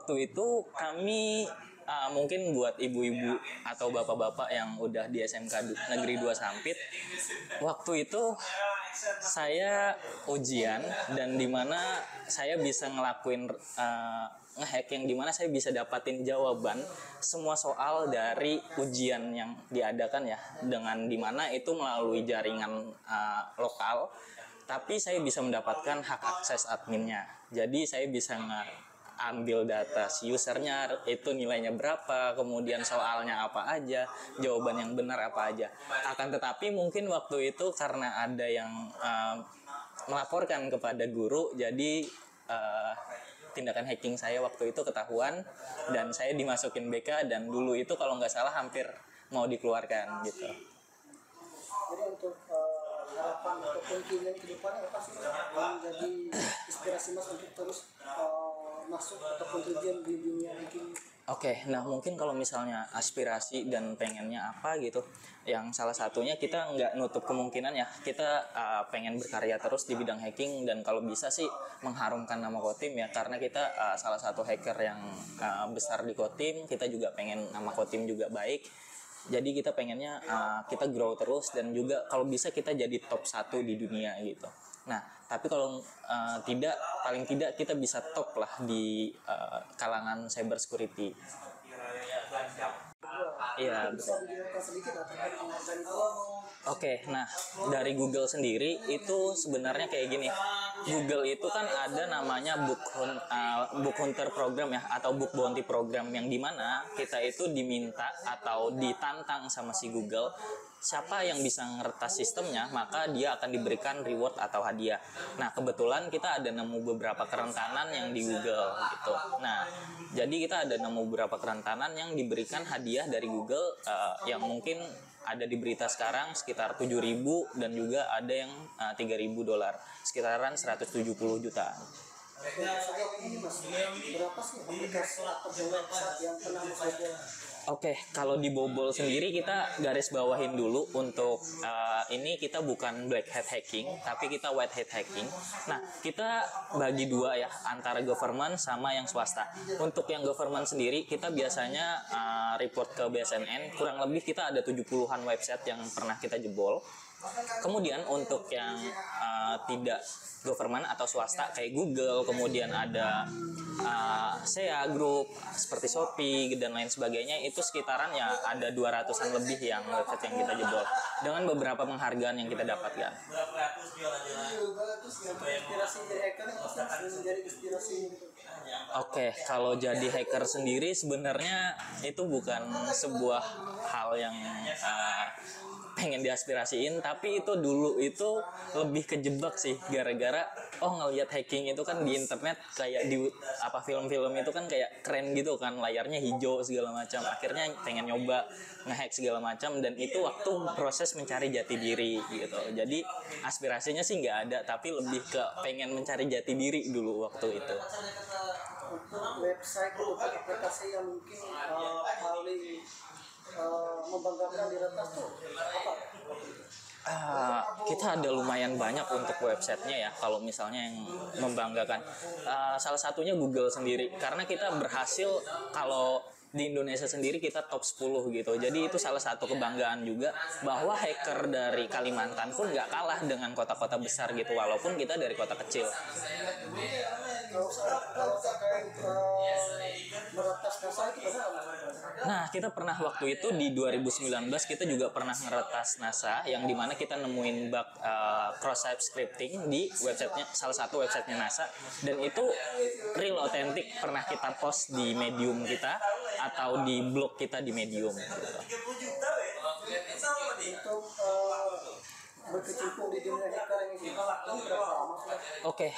waktu itu kami mungkin buat ibu-ibu atau bapak-bapak yang udah di SMK Negeri 2 Sampit, waktu itu saya ujian dan dimana saya bisa ngelakuin ngehack yang dimana saya bisa dapatin jawaban semua soal dari ujian yang diadakan ya, dengan dimana itu melalui jaringan lokal, tapi saya bisa mendapatkan hak akses adminnya. Jadi saya bisa ambil data si usernya, itu nilainya berapa, kemudian soalnya apa aja, jawaban yang benar apa aja. Akan tetapi mungkin waktu itu karena ada yang melaporkan kepada guru, jadi tindakan hacking saya waktu itu ketahuan dan saya dimasukin BK, dan dulu itu kalau nggak salah hampir mau dikeluarkan gitu. Jadi untuk harapan ataupun keinginan ke depannya apa sih yang menjadi inspirasi Mas untuk terus masuk ataupun tujuan di dunia hacking? Oke, nah mungkin kalau misalnya aspirasi dan pengennya apa gitu, yang salah satunya kita nggak nutup kemungkinan ya, kita pengen berkarya terus di bidang hacking, dan kalau bisa sih mengharumkan nama Kotim ya, karena kita salah satu hacker yang besar di Kotim, kita juga pengen nama Kotim juga baik. Jadi kita pengennya kita grow terus, dan juga kalau bisa kita jadi top 1 di dunia gitu. Nah, tapi kalau paling tidak kita bisa top lah di kalangan cyber security. Iya. Bisa dijelaskan sedikit terkait penghargaan itu? Oke, nah dari Google sendiri itu sebenarnya kayak gini. Google itu kan ada namanya book hunter program ya, atau book bounty program, yang dimana kita itu diminta atau ditantang sama si Google, siapa yang bisa ngeretas sistemnya maka dia akan diberikan reward atau hadiah. Nah kebetulan kita ada nemu beberapa kerentanan yang di Google gitu. Nah jadi kita ada nemu beberapa kerentanan yang diberikan hadiah dari Google yang mungkin ada di berita sekarang sekitar 7.000, dan juga ada yang $3.000, sekitaran 170 jutaan. Sejauh ini Mas, berapa sih aplikasi atau website yang pernah Mas bobol? Oke, kalau di bobol sendiri kita garis bawahin dulu untuk ini kita bukan black hat hacking, tapi kita white hat hacking. Nah, kita bagi dua ya, antara government sama yang swasta. Untuk yang government sendiri, kita biasanya report ke BSNN, kurang lebih kita ada 70-an website yang pernah kita jebol. Kemudian untuk yang tidak government atau swasta kayak Google, kemudian ada SEA Group seperti Shopee dan lain sebagainya, itu sekitaran ya ada 200-an lebih yang website yang kita jebol dengan beberapa penghargaan yang kita dapatkan. Oke, kalau jadi hacker sendiri sebenarnya itu bukan sebuah hal yang pengen diaspirasiin, tapi itu dulu itu lebih kejebak sih, gara-gara ngelihat hacking itu kan di internet kayak di film-film itu kan kayak keren gitu kan, layarnya hijau segala macam, akhirnya pengen nyoba ngehack segala macam, dan itu waktu proses mencari jati diri gitu. Jadi aspirasinya sih nggak ada, tapi lebih ke pengen mencari jati diri dulu waktu itu. Untuk website atau aplikasi yang mungkin paling membanggakan diretas tuh apa? Kita ada lumayan banyak untuk websitenya ya, kalau misalnya yang membanggakan. Salah satunya Google sendiri, karena kita berhasil kalau di Indonesia sendiri kita top 10 gitu. Jadi itu salah satu kebanggaan juga, bahwa hacker dari Kalimantan pun nggak kalah dengan kota-kota besar gitu, walaupun kita dari kota kecil. Kalau terkait meretas NASA itu Nah, kita pernah waktu itu di 2019 kita juga pernah meretas NASA, yang dimana kita nemuin bug cross-site scripting di websitenya, salah satu websitenya NASA, dan itu real authentic, pernah kita post di Medium kita atau di blog kita di Medium gitu. Untuk berkecimpung di dunia hacker ini berapa lama? Oke,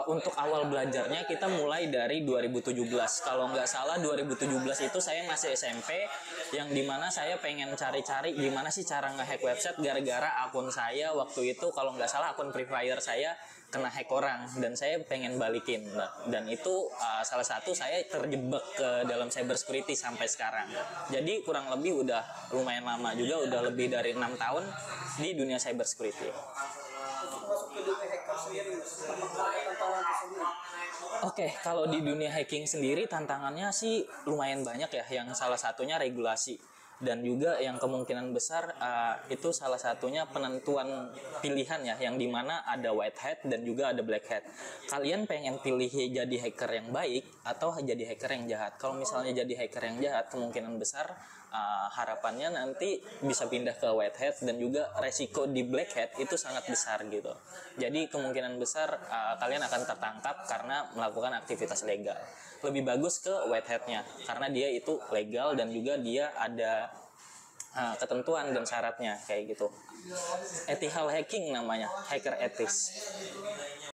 untuk awal belajarnya kita mulai dari 2017. Kalau nggak salah 2017 itu saya masih SMP, yang dimana saya pengen cari-cari gimana sih cara ngehack website, gara-gara akun saya waktu itu kalau nggak salah akun Free Fire saya kena hack orang, dan saya pengen balikin, dan itu salah satu saya terjebak ke dalam cyber security sampai sekarang. Jadi kurang lebih udah lumayan lama juga, udah lebih dari 6 tahun di dunia cyber security. Untuk masuk ke dunia hacker hacker sendiri, Mas? Apakah ada tantangan tersendiri? Oke, kalau di dunia hacking sendiri tantangannya sih lumayan banyak ya. Yang salah satunya regulasi, dan juga yang kemungkinan besar itu salah satunya penentuan pilihan ya, yang dimana ada white hat dan juga ada black hat. Kalian pengen pilih jadi hacker yang baik atau jadi hacker yang jahat? Kalau misalnya jadi hacker yang jahat, kemungkinan besar harapannya nanti bisa pindah ke white hat, dan juga resiko di black hat itu sangat besar gitu. Jadi kemungkinan besar kalian akan tertangkap karena melakukan aktivitas legal. Lebih bagus ke white hat-nya karena dia itu legal dan juga dia ada ketentuan dan syaratnya kayak gitu. Ethical hacking namanya, hacker etis.